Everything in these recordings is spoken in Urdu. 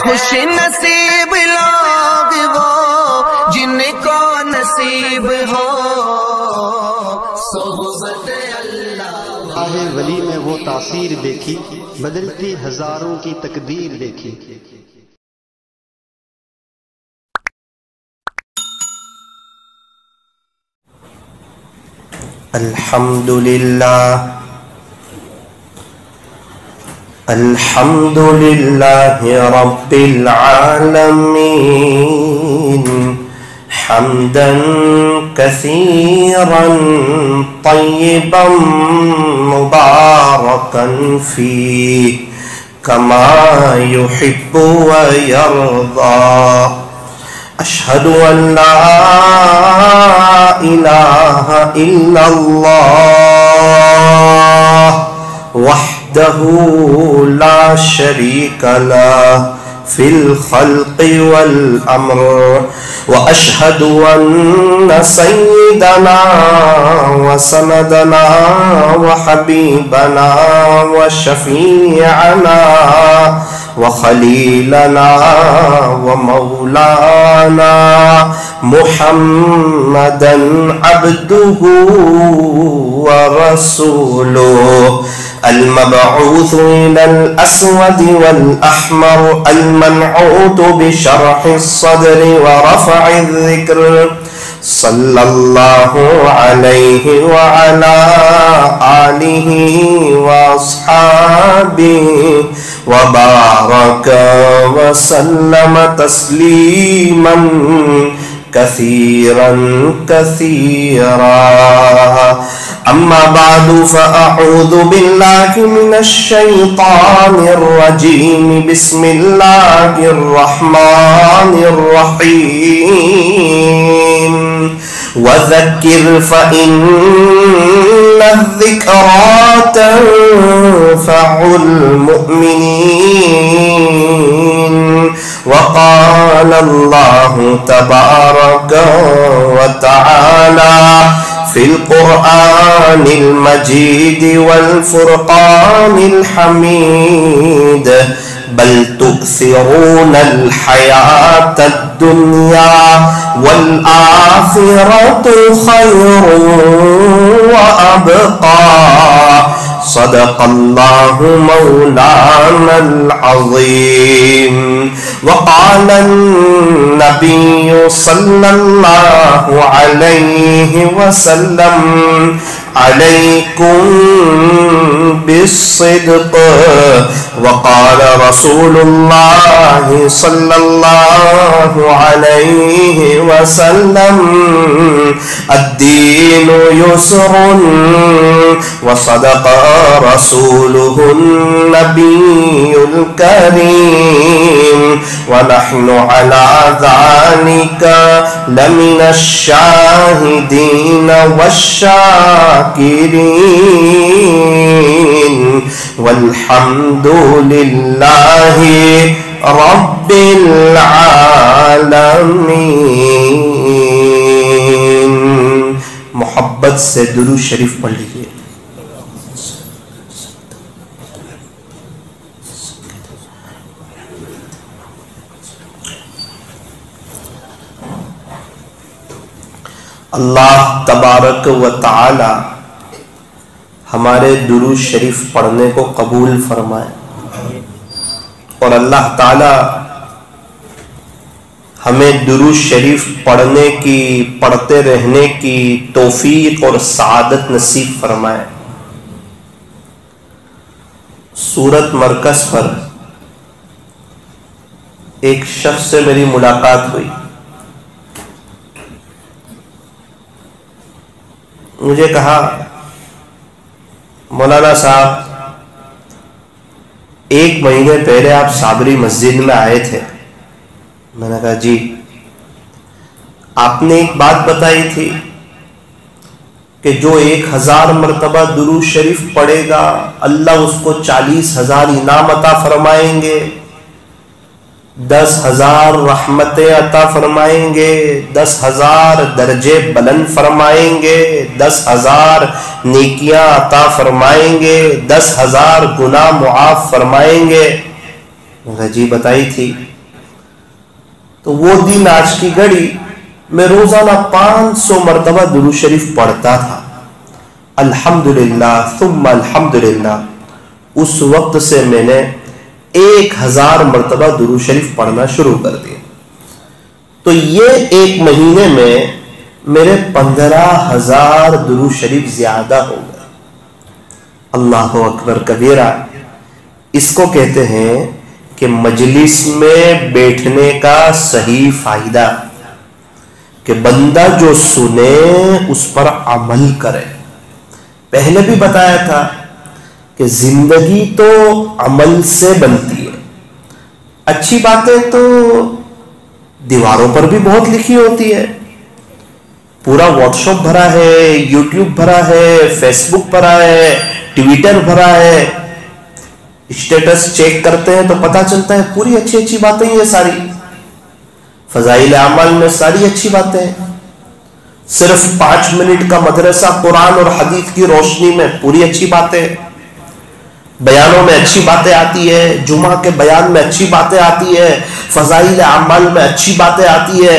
خوش نصیب لوگ وہ جن کو نصیب ہو صحبت اللہ۔ راہ ولی میں وہ تاثیر دیکھی، بدلتی ہزاروں کی تقدیر دیکھی۔ الحمدللہ الحمدللہ رب العالمین حمدا کثیرا طیبا مبارکا فیہ کما یحب ویرضا۔ اشہد ان لا الہ الا اللہ وحدہ لا شریک لہ فی الخلق والامر، واشہد ان سیدنا وسندنا وحبیبنا وشفیعنا وخلیلنا ومولانا محمدا عبده ورسوله المبعوث إلى الأسود والأحمر المنعوت بشرح الصدر ورفع الذكر، صلى الله عليه وعلى آله وأصحابه وبارك وسلم تسليما كثيرا كثيرا۔ أما بعد فأعوذ بالله من الشيطان الرجيم، بسم الله الرحمن الرحيم، وذكر فإن الذكرى تنفع المؤمنين، وقال الله تبارك وتعالى في القرآن المجيد والفرقان الحميد، بل تؤثرون الحياة الدنيا والآخرة خير وأبقى، صدق الله مولانا العظيم۔ وقال النبي صلى الله عليه وسلم عليكم بالصدق، وقال رسول الله صلى الله عليه وسلم الدين يسر، وصدق رسوله النبي الكريم، ونحن على ذلك لمن الشاهدين والشاكرين، والحمد لله رب العالمین۔ محبت سے درود شریف پڑھ لیجیے۔ اللہ تبارک و تعالی ہمارے درود شریف پڑھنے کو قبول فرمائے، اور اللہ تعالی ہمیں درود شریف پڑھنے کی، پڑھتے رہنے کی توفیق اور سعادت نصیب فرمائے۔ سورت مرکز پر ایک شخص سے میری ملاقات ہوئی، مجھے کہا مولانا صاحب 1 مہینے پہلے آپ صابری مسجد میں آئے تھے۔ میں نے کہا جی، آپ نے ایک بات بتائی تھی کہ جو 1000 مرتبہ درود شریف پڑھے گا اللہ اس کو 40,000 انعام عطا فرمائیں گے، 10,000 رحمتیں عطا فرمائیں گے، 10,000 درجے بلند فرمائیں گے، 10,000 نیکیاں عطا فرمائیں گے، 10,000 گناہ معاف فرمائیں گے۔ میں کہا جی بتائی تھی. تو وہ دن آج کی گھڑی میں روزانہ 500 مرتبہ درود شریف پڑھتا تھا. الحمدللہ ثم الحمدللہ. اس وقت سے میں نے 1000 مرتبہ درود شریف پڑھنا شروع کر دیا. تو یہ ایک مہینے میں میرے 15,000 درود شریف زیادہ ہو گئے. اللہ اکبر کبیرہ. اس کو کہتے ہیں کہ مجلس میں بیٹھنے کا صحیح فائدہ کہ بندہ جو سنے اس پر عمل کرے. پہلے بھی بتایا تھا کہ زندگی تو عمل سے بنتی ہے. اچھی باتیں تو دیواروں پر بھی بہت لکھی ہوتی ہے. پورا واٹس ایپ بھرا ہے, یوٹیوب بھرا ہے, فیس بک بھرا ہے, ٹویٹر بھرا ہے. اسٹیٹس چیک کرتے ہیں تو پتا چلتا ہے پوری اچھی اچھی باتیں یہ ساری. فضائل اعمال میں ساری اچھی باتیں ہیں. صرف 5 منٹ کا مدرسہ قرآن اور حدیث کی روشنی میں پوری اچھی باتیں. بیانوں میں اچھی باتیں آتی ہے, جمعہ کے بیان میں اچھی باتیں آتی ہے, فضائل اعمال میں اچھی باتیں آتی ہے,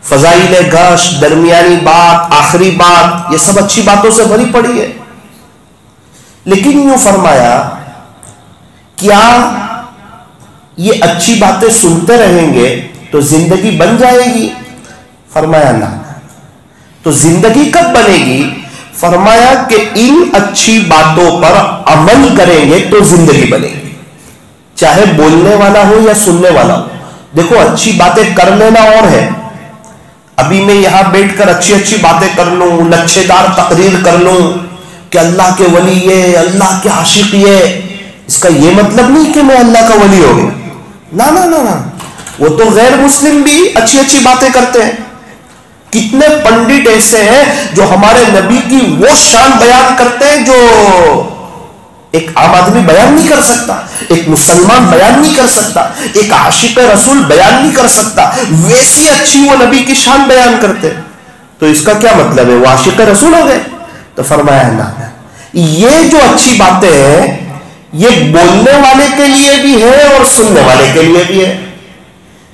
فضائل گشت, درمیانی بات, آخری بات, یہ سب اچھی باتوں سے بھری پڑی ہے. لیکن یوں فرمایا کیا یہ اچھی باتیں سنتے رہیں گے تو زندگی بن جائے گی؟ فرمایا نہ. تو زندگی کب بنے گی؟ فرمایا کہ ان اچھی باتوں پر عمل کریں گے تو زندگی بنے گی, چاہے بولنے والا ہو یا سننے والا ہو. دیکھو اچھی باتیں کر لینا اور ہے. ابھی میں یہاں بیٹھ کر اچھی اچھی باتیں کر لوں, لچھے دار تقریر کر لوں کہ اللہ کے ولی یہ, اللہ کے عاشق یہ, اس کا یہ مطلب نہیں کہ میں اللہ کا ولی ہو گیا. نا نا نا نا, وہ تو غیر مسلم بھی اچھی اچھی باتیں کرتے ہیں. کتنے پنڈت ایسے ہیں جو ہمارے نبی کی وہ شان بیان کرتے ہیں جو ایک عام آدمی بیان نہیں کر سکتا, ایک مسلمان بیان نہیں کر سکتا, ایک عاشق رسول بیان نہیں کر سکتا. ویسی اچھی وہ نبی کی شان بیان کرتے. تو اس کا کیا مطلب ہے وہ عاشق رسول ہو گئے؟ تو فرمایا نہ, یہ جو اچھی باتیں ہیں یہ بولنے والے کے لیے بھی ہے اور سننے والے کے لیے بھی ہے.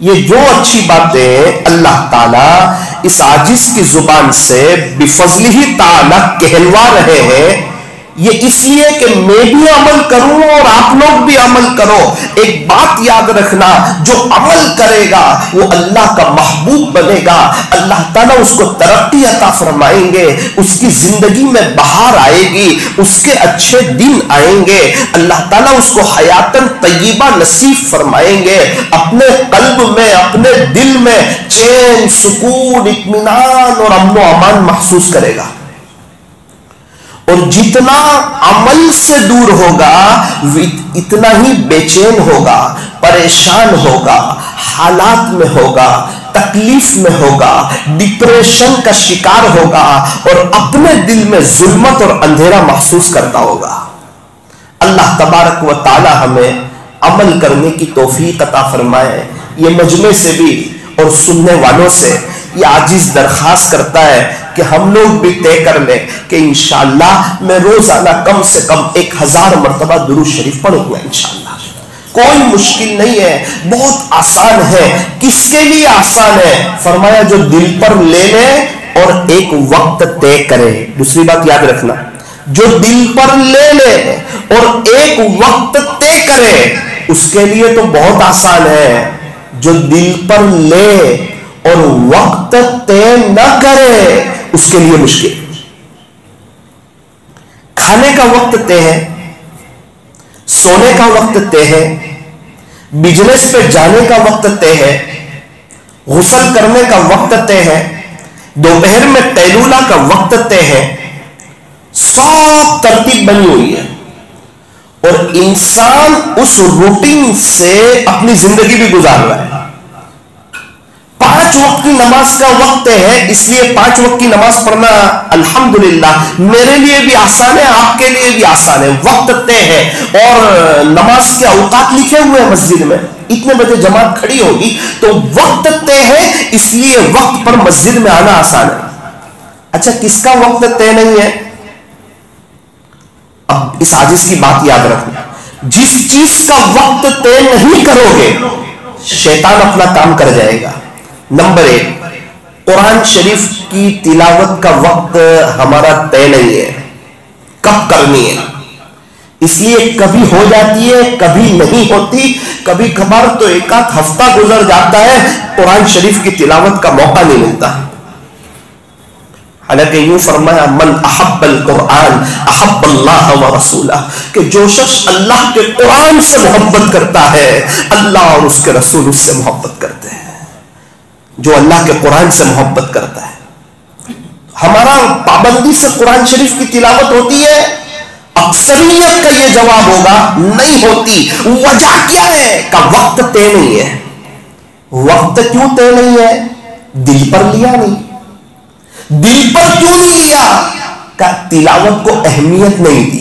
یہ جو اچھی باتیں اللہ تعالیٰ اس عاجز کی زبان سے بفضلہ تعالیٰ کہلوا رہے ہیں, یہ اس لیے کہ میں بھی عمل کروں اور آپ لوگ بھی عمل کرو. ایک بات یاد رکھنا, جو عمل کرے گا وہ اللہ کا محبوب بنے گا. اللہ تعالیٰ اس کو ترقی عطا فرمائیں گے, اس کی زندگی میں بہار آئے گی, اس کے اچھے دن آئیں گے. اللہ تعالیٰ اس کو حیاتاً طیبہ نصیب فرمائیں گے. اپنے قلب میں, اپنے دل میں چین, سکون, اطمینان اور امن و امان محسوس کرے گا. اور جتنا عمل سے دور ہوگا اتنا ہی بے چین ہوگا, پریشان ہوگا, حالات میں ہوگا, تکلیف میں ہوگا, ڈپریشن کا شکار ہوگا اور اپنے دل میں ظلمت اور اندھیرا محسوس کرتا ہوگا. اللہ تبارک و تعالی ہمیں عمل کرنے کی توفیق عطا فرمائے. یہ مجمع سے بھی اور سننے والوں سے یہ عاجز درخواست کرتا ہے کہ ہم لوگ بھی طے کر لیں کہ انشاءاللہ میں روزانہ کم سے کم 1000 مرتبہ درود شریف پڑھوں گا انشاءاللہ. کوئی مشکل نہیں ہے, بہت آسان ہے. کس کے لیے آسان ہے؟ فرمایا جو دل پر لے لے اور ایک وقت طے کرے. دوسری بات یاد رکھنا, جو دل پر لے لے اور ایک وقت طے کرے اس کے لیے تو بہت آسان ہے. جو دل پر لے اور وقت طے نہ کرے اس کے لیے مشکل. کھانے کا وقت طے ہے, سونے کا وقت طے ہے, بزنس پہ جانے کا وقت طے ہے, غسل کرنے کا وقت طے ہے, دوپہر میں قیلولہ کا وقت طے ہے. سب ترتیب بنی ہوئی ہے اور انسان اس روٹین سے اپنی زندگی بھی گزار رہا ہے. 5 وقت کی نماز کا وقت ہے, اس لیے 5 وقت کی نماز پڑھنا الحمدللہ میرے لیے بھی آسان ہے, آپ کے لیے بھی آسان ہے. وقت طے ہے اور نماز کے اوقات لکھے ہوئے ہیں مسجد میں, اتنے بجے جماعت کھڑی ہوگی تو وقت طے ہے, اس لیے وقت پر مسجد میں آنا آسان ہے. اچھا کس کا وقت طے نہیں ہے؟ اب اس عاجز کی بات یاد رکھنا, جس چیز کا وقت طے نہیں کرو گے شیطان اپنا کام کر جائے گا. نمبر 1، قرآن شریف کی تلاوت کا وقت ہمارا طے نہیں ہے کب کرنی ہے، اس لیے کبھی ہو جاتی ہے کبھی نہیں ہوتی. کبھی کبھار تو ایک آدھ ہفتہ گزر جاتا ہے قرآن شریف کی تلاوت کا موقع نہیں ملتا. حالانکہ یوں فرمایا من احب القرآن احب اللہ و رسولہ، کہ جو شخص اللہ کے قرآن سے محبت کرتا ہے اللہ اور اس کے رسول اس سے محبت کرتے ہیں. جو اللہ کے قرآن سے محبت کرتا ہے، ہمارا پابندی سے قرآن شریف کی تلاوت ہوتی ہے؟ اکثریت کا یہ جواب ہوگا نہیں ہوتی. وجہ کیا ہے؟ کہ وقت طے نہیں ہے. وقت کیوں طے نہیں ہے؟ دل پر لیا نہیں. دل پر کیوں نہیں لیا؟ کہ تلاوت کو اہمیت نہیں دی.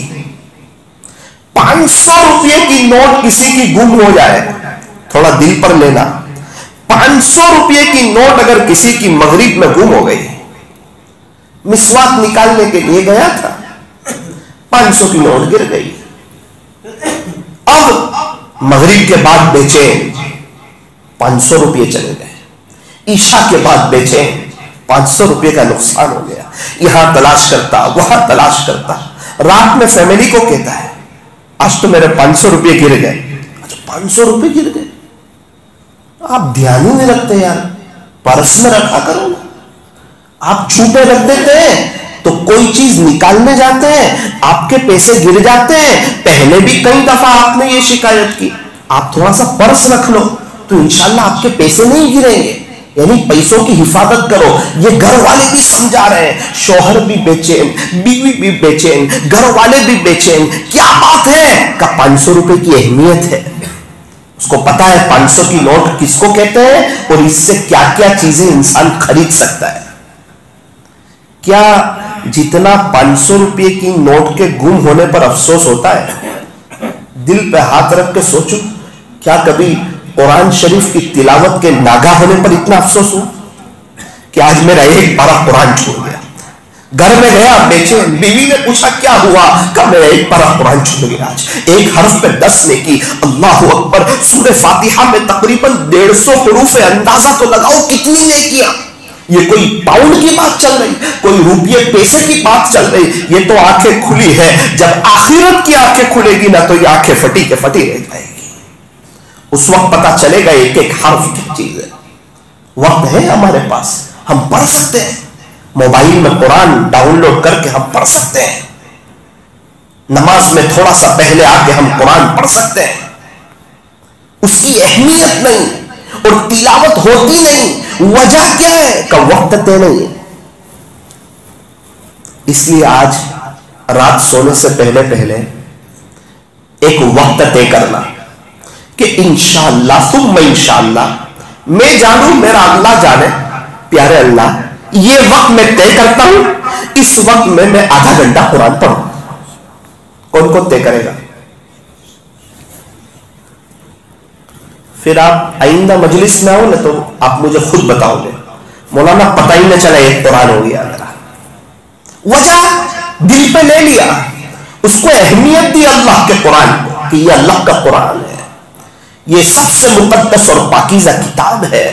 500 روپے کی نوٹ کسی کی گم ہو جائے تھوڑا دل پر لینا. 500 روپے کی نوٹ اگر کسی کی مغرب میں گم ہو گئی، مسواک نکالنے کے لیے گیا تھا، 500 کی نوٹ گر گئی. اب مغرب کے بعد بیچین 500 روپے چلے گئے، عشاء کے بعد بیچین 500 روپے کا نقصان ہو گیا. یہاں تلاش کرتا وہاں تلاش کرتا، رات میں فیملی کو کہتا ہے آج تو میرے 500 روپے گر گئے. اچھا 500 روپے گر گئے، آپ دھیان ہی نہیں رکھتے یار، پرس میں رکھا کرو. آپ چھوٹے رکھ دیتے ہیں تو کوئی چیز نکالنے جاتے ہیں آپ کے پیسے گر جاتے ہیں. پہلے بھی کئی دفعہ آپ نے یہ شکایت کی. آپ تھوڑا سا پرس رکھ لو تو انشاءاللہ آپ کے پیسے نہیں گریں گے. یعنی پیسوں کی حفاظت کرو. یہ گھر والے بھی سمجھا رہے ہیں، شوہر بھی بے چین، بیوی بھی بے چین، گھر والے بھی بے چین. کیا بات ہے؟ کہ 500 روپے کی اہمیت ہے. اس کو پتا ہے 500 کی نوٹ کس کو کہتے ہیں اور اس سے کیا کیا چیزیں انسان خرید سکتا ہے. کیا جتنا 500 روپے کی نوٹ کے گم ہونے پر افسوس ہوتا ہے، دل پہ ہاتھ رکھ کے سوچو کیا کبھی قرآن شریف کی تلاوت کے ناگا ہونے پر اتنا افسوس ہو کہ آج میرا ایک پارہ قرآن چھوڑ گیا. گھر میں گیا بیچے، بیوی نے پوچھا کیا ہوا؟ کہ میرا ایک پارہ قرآن چھوڑ گیا. آج ایک حرف پہ 10 نیکی. اللہ اکبر. سورہ فاتحہ میں تقریباً 150 حروف ہے. اندازہ تو لگاؤ کتنی نیکیاں. یہ کوئی پاؤنڈ کی بات چل رہی، کوئی روپیے پیسے کی بات چل رہی. یہ تو آنکھیں کھلی ہے. جب آخرت کی آنکھیں کھلے گی نا تو یہ آنکھیں پھٹی کے پھٹی رہ جائے گی. اس وقت پتا چلے گا ایک ایک حرف کی چیز ہے. وقت ہے ہمارے پاس، ہم پڑھ سکتے ہیں. موبائل میں قرآن ڈاؤن لوڈ کر کے ہم پڑھ سکتے ہیں. نماز میں تھوڑا سا پہلے آ کے ہم قرآن پڑھ سکتے ہیں. اس کی اہمیت نہیں اور تلاوت ہوتی نہیں. وجہ کیا ہے؟ کہ وقت طے نہیں ہے. اس لیے آج رات سونے سے پہلے پہلے ایک وقت طے کرنا کہ انشاءاللہ ثم انشاءاللہ، میں جانوں میرا اللہ جانے، پیارے اللہ یہ وقت میں طے کرتا ہوں، اس وقت میں آدھا گھنٹہ قرآن پڑھوں. کون کون طے کرے گا؟ پھر آپ آئندہ مجلس میں آؤ نا تو آپ مجھے خود بتاؤ گے مولانا پتہ ہی نہ چلا ایک قرآن ہو گیا میرا. وجہ دل پہ لے لیا، اس کو اہمیت دی اللہ کے قرآن کو کہ یہ اللہ کا قرآن ہے، یہ سب سے مقدس اور پاکیزہ کتاب ہے.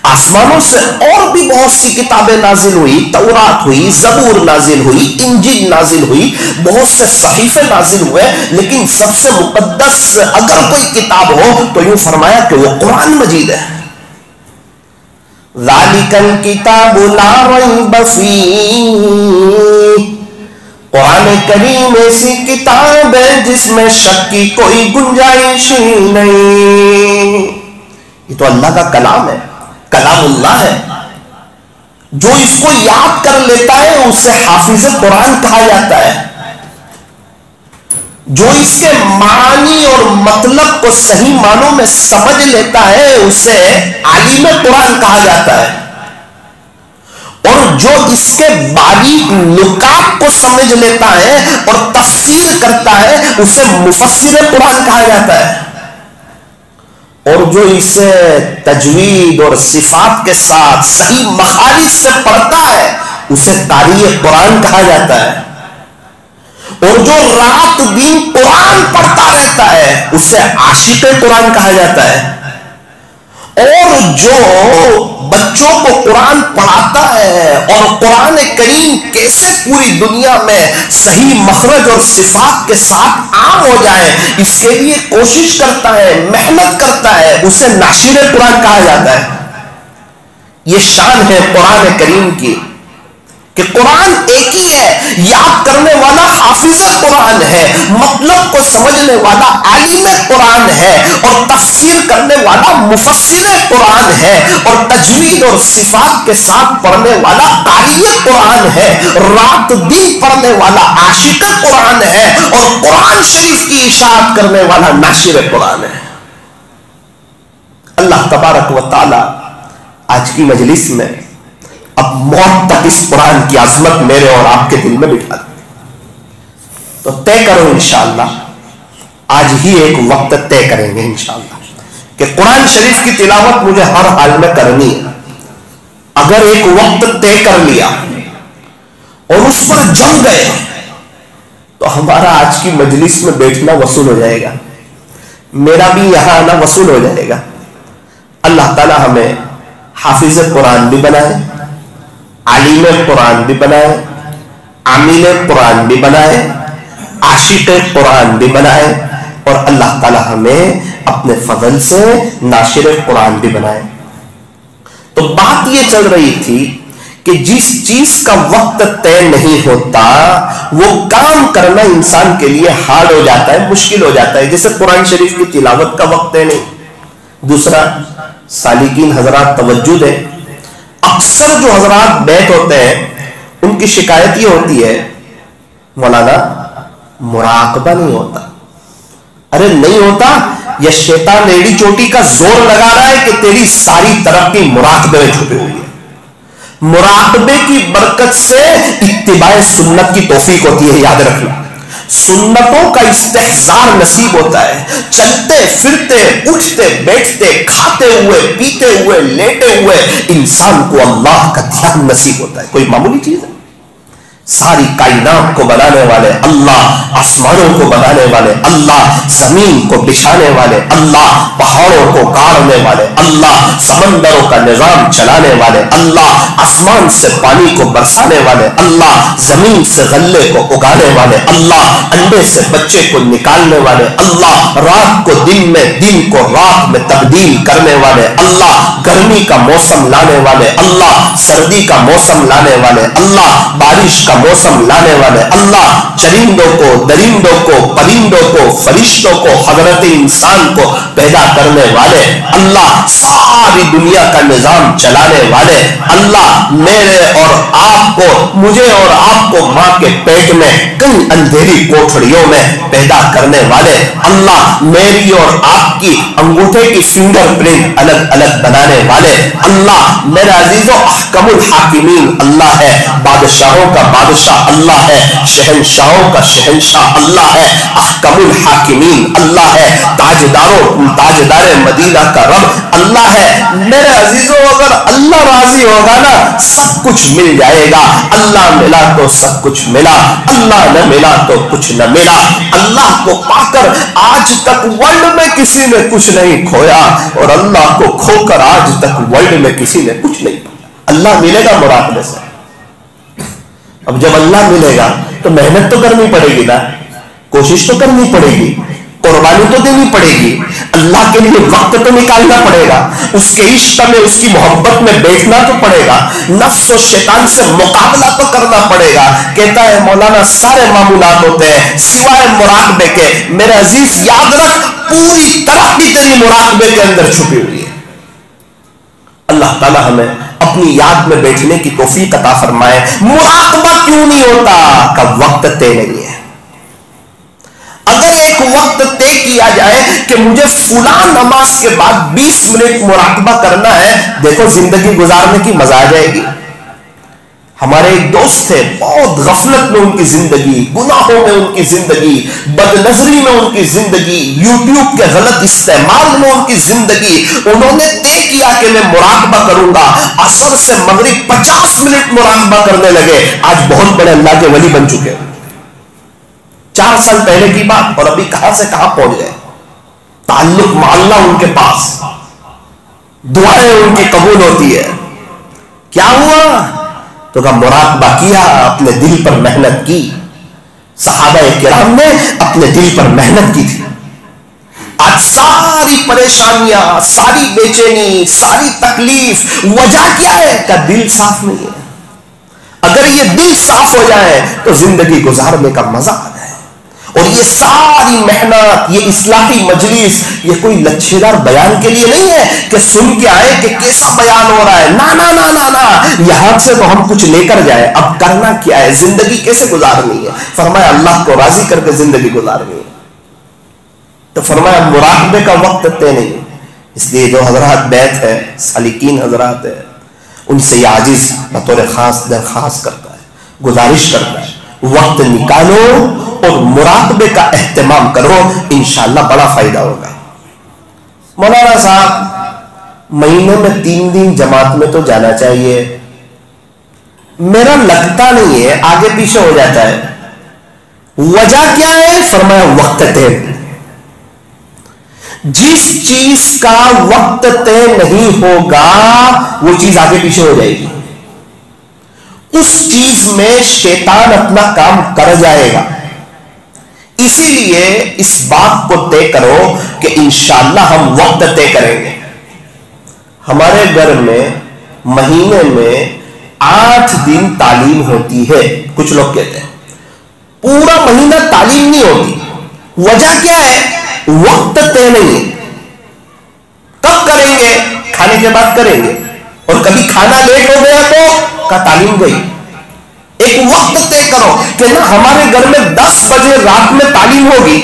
آسمانوں سے اور بھی بہت سی کتابیں نازل ہوئی، تورات ہوئی، زبور نازل ہوئی، انجیل نازل ہوئی، بہت سے صحیفے نازل ہوئے، لیکن سب سے مقدس اگر کوئی کتاب ہو تو یوں فرمایا کہ وہ قرآن مجید ہے. ذالک الکتاب لا ریب فیہ، قرآن کریم ایسی کتاب ہے جس میں شک کی کوئی گنجائش نہیں. یہ تو اللہ کا کلام ہے، کلام اللہ ہے. جو اس کو یاد کر لیتا ہے اسے حافظ قرآن کہا جاتا ہے. جو اس کے معنی اور مطلب کو صحیح معنوں میں سمجھ لیتا ہے اسے عالم قرآن کہا جاتا ہے. اور جو اس کے باریک نکات کو سمجھ لیتا ہے اور تفسیر کرتا ہے اسے مفسر قرآن کہا جاتا ہے. اور جو اسے تجوید اور صفات کے ساتھ صحیح مخارج سے پڑھتا ہے اسے قاری قرآن کہا جاتا ہے. اور جو رات دن قرآن پڑھتا رہتا ہے اسے عاشق قرآن کہا جاتا ہے، اور جو بچوں کو قرآن پڑھاتا ہے اور قرآن کریم کیسے پوری دنیا میں صحیح مخرج اور صفات کے ساتھ عام ہو جائے اس کے لیے کوشش کرتا ہے، محنت کرتا ہے، اسے ناشر قرآن کہا جاتا ہے۔ یہ شان ہے قرآن کریم کی کہ قرآن ایک ہی ہے، یاد کرنے والا حافظ قرآن ہے، مطلب کو سمجھنے والا عالم قرآن ہے، اور تفسیر کرنے والا مفسر قرآن ہے، اور تجوید اور صفات کے ساتھ پڑھنے والا قاری قرآن ہے، رات دن پڑھنے والا عاشق قرآن ہے، اور قرآن شریف کی اشاعت کرنے والا ناشر قرآن ہے۔ اللہ تبارک و تعالی آج کی مجلس میں اب موت تک اس قرآن کی عظمت میرے اور آپ کے دل میں بٹھا دے، تو طے کرو انشاءاللہ، آج ہی ایک وقت طے کریں گے انشاءاللہ کہ قرآن شریف کی تلاوت مجھے ہر حال میں کرنی ہے۔ اگر ایک وقت طے کر لیا اور اس پر جم گئے تو ہمارا آج کی مجلس میں بیٹھنا وصول ہو جائے گا، میرا بھی یہاں آنا وصول ہو جائے گا۔ اللہ تعالی ہمیں حافظ قرآن بھی بنائے، عالم قرآن بھی بنائے، عامل قرآن بھی بنائے، عاشق قرآن بھی بنائے، اور اللہ تعالی ہمیں اپنے فضل سے ناشر قرآن بھی بنائے۔ تو بات یہ چل رہی تھی کہ جس چیز کا وقت طے نہیں ہوتا وہ کام کرنا انسان کے لیے ہارڈ ہو جاتا ہے، مشکل ہو جاتا ہے، جیسے قرآن شریف کی تلاوت کا وقت طے نہیں۔ دوسرا، سالکین حضرات توجہ دیں، اکثر جو حضرات بیت ہوتے ہیں ان کی شکایت یہ ہوتی ہے مولانا مراقبہ نہیں ہوتا۔ ارے نہیں ہوتا، یا شیطان ایڑی چوٹی کا زور لگا رہا ہے کہ تیری ساری ترقی مراقبے میں چھپی ہوئی ہے۔ مراقبے کی برکت سے اتباع سنت کی توفیق ہوتی ہے، یاد رکھنا، سنتوں کا استحضار نصیب ہوتا ہے، چلتے پھرتے اٹھتے بیٹھتے کھاتے ہوئے پیتے ہوئے لیٹے ہوئے انسان کو اللہ کا دھیان نصیب ہوتا ہے۔ کوئی معمولی چیز ہے؟ ساری کائنات کو بنانے والے اللہ، آسمانوں کو بنانے والے اللہ، زمین کو بچھانے والے اللہ، پہاڑوں کو گاڑنے والے اللہ، سمندروں کا نظام چلانے والے اللہ، آسمان سے پانی کو برسانے والے اللہ، زمین سے غلے کو اگانے والے اللہ، انڈے سے بچے کو نکالنے والے اللہ، رات کو دن میں دن کو رات میں تبدیل کرنے والے اللہ، گرمی کا موسم لانے والے اللہ، سردی کا موسم لانے والے اللہ، بارش کا موسم لانے والے اللہ، چرندوں کو درندوں کو پرندوں کو فرشتوں کو حضرت انسان کو پیدا کرنے والے اللہ، ساری دنیا کا نظام چلانے والے اللہ، میرے اور آپ کو، مجھے اور آپ کو ماں کے پیٹ میں کئی اندھیری کوٹھڑیوں میں پیدا کرنے والے اللہ، میری اور آپ کی انگوٹھے کی فنگر پرنٹ الگ الگ بنانے والے اللہ، میرے عزیزوں احکم الحاکمین اللہ ہے، بادشاہوں کا بادشاہ اللہ ہے، شہنشاہوں کا شہنشاہ اللہ ہے، احکم الحاکمین اللہ ہے، تاجدار مدینہ کا رب اللہ ہے۔ میرے عزیزوں اگر اللہ راضی ہوگا نا سب کچھ مل جائے گا، اللہ ملا تو سب کچھ ملا، اللہ نہ ملا تو کچھ نہ ملا۔ اللہ کو پا کر آج تک ورلڈ میں کسی نے کچھ نہیں کھویا، اور اللہ کو کھو کر آج تک ورلڈ میں کسی نے کچھ نہیں پایا۔ اللہ ملے گا مراقبے سے۔ اب جب اللہ ملے گا تو محنت تو کرنی پڑے گی نا، کوشش تو کرنی پڑے گی، قربانی تو دینی پڑے گی، اللہ کے لیے وقت تو نکالنا پڑے گا، اس کے عشق میں اس کی محبت میں بیٹھنا تو پڑے گا، نفس و شیطان سے مقابلہ تو کرنا پڑے گا۔ کہتا ہے مولانا سارے معمولات ہوتے ہیں سوائے مراقبے کے۔ میرے عزیز یاد رکھ، پوری ترقی تیری مراقبے کے اندر چھپی ہوئی ہے۔ اللہ تعالی ہمیں اپنی یاد میں بیٹھنے کی توفیق عطا فرمائے۔ مراقبہ کیوں نہیں ہوتا؟ کا وقت طے نہیں ہے۔ اگر ایک وقت طے کیا جائے کہ مجھے فلاں نماز کے بعد 20 منٹ مراقبہ کرنا ہے، دیکھو زندگی گزارنے کی مزہ آ جائے گی۔ ہمارے ایک دوست تھے، بہت غفلت میں ان کی زندگی، گناہوں میں ان کی زندگی، بد نظری میں ان کی زندگی، یوٹیوب کے غلط استعمال میں ان کی زندگی۔ انہوں نے طے کیا کہ میں مراقبہ کروں گا، عصر سے مغرب 50 منٹ مراقبہ کرنے لگے، آج بہت بڑے اللہ کے ولی بن چکے۔ 4 سال پہلے کی بات، اور ابھی کہاں سے کہاں پہنچ گئے. تعلق مع اللہ ان کے پاس، دعائیں ان کی قبول ہوتی ہے. کیا ہوا؟ تو کہا مراقبہ کیا، اپنے دل پر محنت کی. صحابہ کرام نے اپنے دل پر محنت کی تھی. آج ساری پریشانیاں، ساری بے چینی، ساری تکلیف، وجہ کیا ہے؟ کہ دل صاف نہیں ہے. اگر یہ دل صاف ہو جائے تو زندگی گزارنے کا مزہ آ جائے. اور یہ ساری محنت، یہ اصلاحی مجلس، یہ کوئی لچھے دار بیان کے لیے نہیں ہے کہ سن کے آئے کہ کیسا بیان ہو رہا ہے. نا نا نا نا نا، یہاں سے تو ہم کچھ لے کر جائیں. اب کرنا کیا ہے؟ زندگی کیسے گزارنی ہے؟ فرمایا اللہ کو راضی کر کے زندگی گزارنی ہے. تو فرمایا مراقبے کا وقت طے نہیں. اس لیے جو حضرات بیت ہے، سالکین حضرات ہے، ان سے یہ عاجز بطور خاص درخواست کرتا ہے، گزارش کرتا ہے، وقت نکالو اور مراقبے کا اہتمام کرو، انشاءاللہ بڑا فائدہ ہوگا. مولانا صاحب مہینے میں 3 دن جماعت میں تو جانا چاہیے، میرا لگتا نہیں ہے، آگے پیچھے ہو جاتا ہے. وجہ کیا ہے؟ فرمایا وقت طے. جس چیز کا وقت طے نہیں ہوگا وہ چیز آگے پیچھے ہو جائے گی. اس چیز میں شیطان اپنا کام کر جائے گا. اسی لیے اس بات کو طے کرو کہ انشاءاللہ ہم وقت طے کریں گے. ہمارے گھر میں مہینے میں 8 دن تعلیم ہوتی ہے. کچھ لوگ کہتے ہیں پورا مہینہ تعلیم نہیں ہوتی. وجہ کیا ہے؟ وقت طے نہیں ہے. کب کریں گے؟ کھانے کے بعد کریں گے. اور کبھی کھانا لیٹ ہو گیا تو کا تعلیم گئی. ایک وقت طے کرو کہ نا ہمارے گھر میں 10 بجے رات میں تعلیم ہوگی.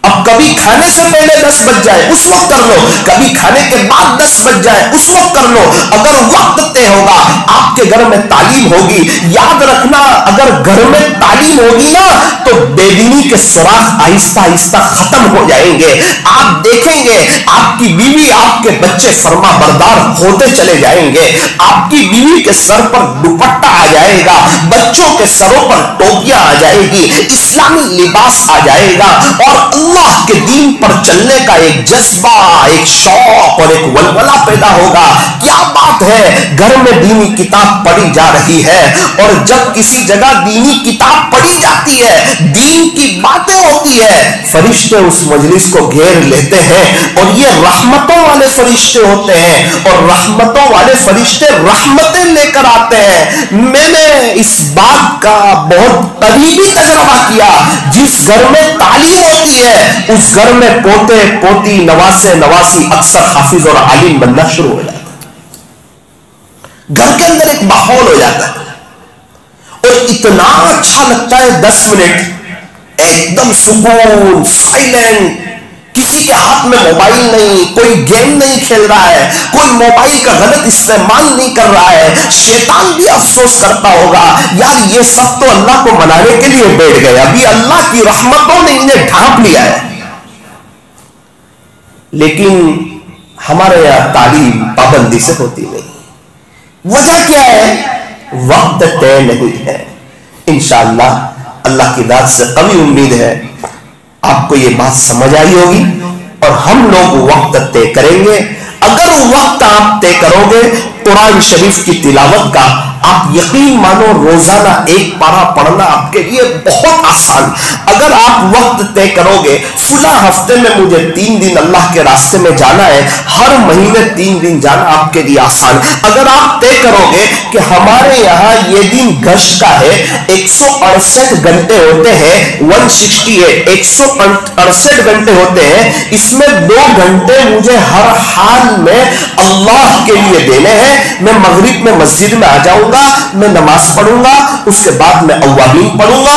اب کبھی کھانے سے پہلے 10 بج جائے اس وقت کر لو، کبھی کھانے کے بعد 10 بج جائے اس وقت کر لو. اگر وقت طے ہوگا آپ کے گھر میں تعلیم ہوگی. یاد رکھنا اگر گھر میں تعلیم ہوگی نا تو بے دینی کے سوراخ آہستہ آہستہ ختم ہو جائیں گے. آپ دیکھیں گے آپ کی بیوی، آپ کے بچے فرما بردار ہوتے چلے جائیں گے. آپ کی بیوی کے سر پر دوپٹہ آ جائے گا، بچوں کے سروں پر ٹوپیاں آ جائے گی، اسلامی لباس آ جائے گا، اور اللہ کے دین پر چلنے کا ایک جذبہ، ایک شوق اور ایک ولولہ پیدا ہوگا. کیا بات ہے، گھر میں دینی کتاب پڑھی جا رہی ہے. اور جب کسی جگہ دینی کتاب پڑھی جاتی ہے، دین کی باتیں ہوتی ہے، فرشتے اس مجلس کو گھیر لیتے ہیں. اور یہ رحمتوں والے فرشتے ہوتے ہیں، اور رحمتوں والے فرشتے رحمتیں لے کر آتے ہیں. میں نے اس بات کا بہت قریبی تجربہ کیا. جس گھر میں تعلیم ہوتی ہے اس گھر میں پوتے پوتی نواسے نواسی اکثر حافظ اور عالم بننا شروع ہو جاتا ہے. گھر کے اندر ایک ماحول ہو جاتا ہے اور اتنا اچھا لگتا ہے. 10 منٹ ایک دم سکون، سائلنٹ، کسی کے ہاتھ میں موبائل نہیں، کوئی گیم نہیں کھیل رہا ہے، کوئی موبائل کا غلط استعمال نہیں کر رہا ہے. شیطان بھی افسوس کرتا ہوگا یار یہ سب تو اللہ کو منانے کے لیے بیٹھ گئے، ابھی اللہ کی رحمتوں نے انہیں ڈھانپ لیا ہے. لیکن ہمارے یہاں تعلیم پابندی سے ہوتی نہیں. وجہ کیا ہے؟ وقت طے نہیں ہے. انشاءاللہ اللہ کی ذات سے قوی امید ہے آپ کو یہ بات سمجھ آئی ہوگی اور ہم لوگ وقت طے کریں گے. اگر وقت آپ طے کرو گے قرآن شریف کی تلاوت کا، آپ یقین مانو روزانہ 1 پارہ پڑھنا آپ کے لیے بہت آسان. اگر آپ وقت طے کرو گے فلاں ہفتے میں مجھے 3 دن اللہ کے راستے میں جانا ہے، ہر مہینے 3 دن جانا آپ کے لیے آسان. اگر آپ طے کرو گے کہ ہمارے یہاں یہ دن گشت کا ہے، 168 گھنٹے ہوتے ہیں، 168 168 گھنٹے ہوتے ہیں، اس میں 2 گھنٹے مجھے ہر حال میں اللہ کے لیے دینے ہیں. میں مغرب میں مسجد میں آ جاؤں گا، میں نماز پڑھوں گا، اس کے بعد میں اوابین پڑھوں گا،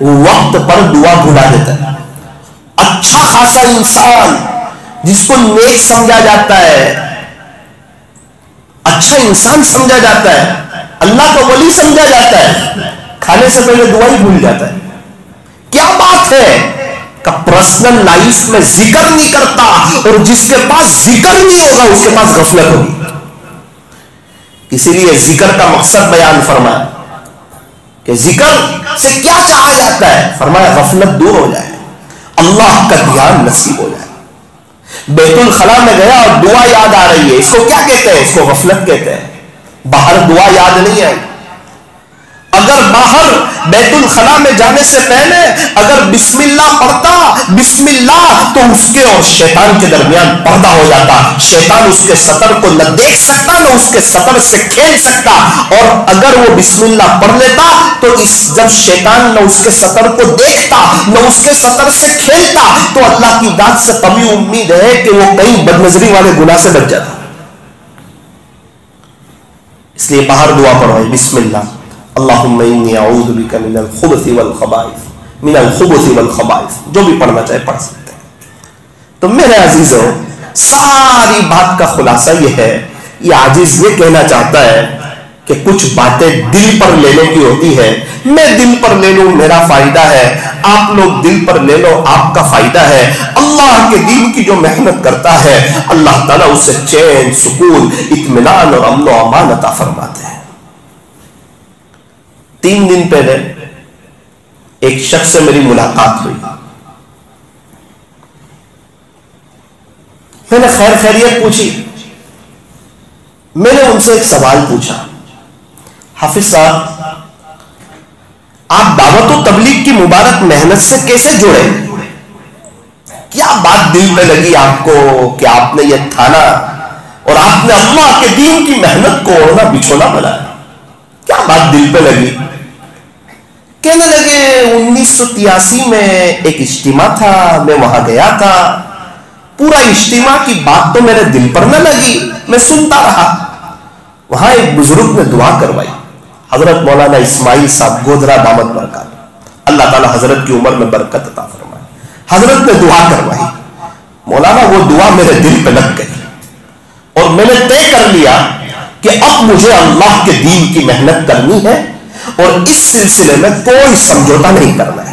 وقت پر دعا بھلا دیتا ہے. اچھا خاصا انسان جس کو نیک سمجھا جاتا ہے، اچھا انسان سمجھا جاتا ہے، اللہ کا ولی سمجھا جاتا ہے، کھانے سے پہلے دعا ہی بھول جاتا ہے. کیا بات ہے کہ پرسنل لائف میں ذکر نہیں کرتا، اور جس کے پاس ذکر نہیں ہوگا اس کے پاس غفلت ہوگی. اسی لیے ذکر کا مقصد بیان فرمایا کہ ذکر سے کیا چاہا جاتا ہے، فرمایا غفلت دور ہو جائے، اللہ کا دھیان نصیب ہو جائے. بیت الخلا میں گیا اور دعا یاد آ رہی ہے، اس کو کیا کہتے ہیں؟ اس کو غفلت کہتے ہیں. باہر دعا یاد نہیں آئی. اگر باہر بیت الخلا میں جانے سے پہلے اگر بسم اللہ پڑھتا، بسم اللہ، تو اس کے اور شیطان کے درمیان پردہ ہو جاتا. شیطان اس کے سطر کو نہ دیکھ سکتا، نہ اس کے سطر سے کھیل سکتا. اور اگر وہ بسم اللہ پڑھ لیتا تو جب شیطان نہ اس کے سطر کو دیکھتا نہ اس کے سطر سے کھیلتا، تو اللہ کی ذات سے کبھی امید ہے کہ وہ کئی بدنظری والے گناہ سے بچ جاتا. اس لیے باہر دعا پڑھو، بسم اللہ، اللہم انی اعوذ بک من الخبث والخبائث، من الخبث والخبائث، جو بھی پڑھنا چاہے پڑھ سکتے ہیں. تو میرے عزیزوں، ساری بات کا خلاصہ یہ ہے، یہ عاجز یہ کہنا چاہتا ہے کہ کچھ باتیں دل پر لینے کی ہوتی ہے. میں دل پر لے لوں میرا فائدہ ہے، آپ لوگ دل پر لے لو آپ کا فائدہ ہے. اللہ کے دین کی جو محنت کرتا ہے اللہ تعالیٰ اسے چین، سکون، اطمینان اور امن و امان عطا فرماتے ہیں. 3 دن پہلے ایک شخص سے میری ملاقات ہوئی. میں نے خیر خیریت پوچھی. میں نے ان سے ایک سوال پوچھا، حافظ صاحب آپ دعوت و تبلیغ کی مبارک محنت سے کیسے جڑے؟ کیا بات دل میں لگی آپ کو کہ آپ نے یہ ٹھانا اور آپ نے اللہ کے دین کی محنت کو اوڑھنا بچھونا بنایا؟ کیا بات دل پہ لگی؟ کہنے لگے 1983 میں ایک اجتماع تھا، میں وہاں گیا تھا. پورا اجتماع کی بات تو میرے دل پر نہ لگی، میں سنتا رہا. وہاں ایک بزرگ نے دعا کروائی، حضرت مولانا اسماعیل صاحب گودرا دامت برکات، اللہ تعالی حضرت کی عمر میں برکت عطا فرمائے. حضرت نے دعا کروائی. مولانا وہ دعا میرے دل پہ لگ گئی اور میں نے طے کر لیا کہ اب مجھے اللہ کے دین کی محنت کرنی ہے اور اس سلسلے میں کوئی سمجھوتا نہیں کرنا ہے.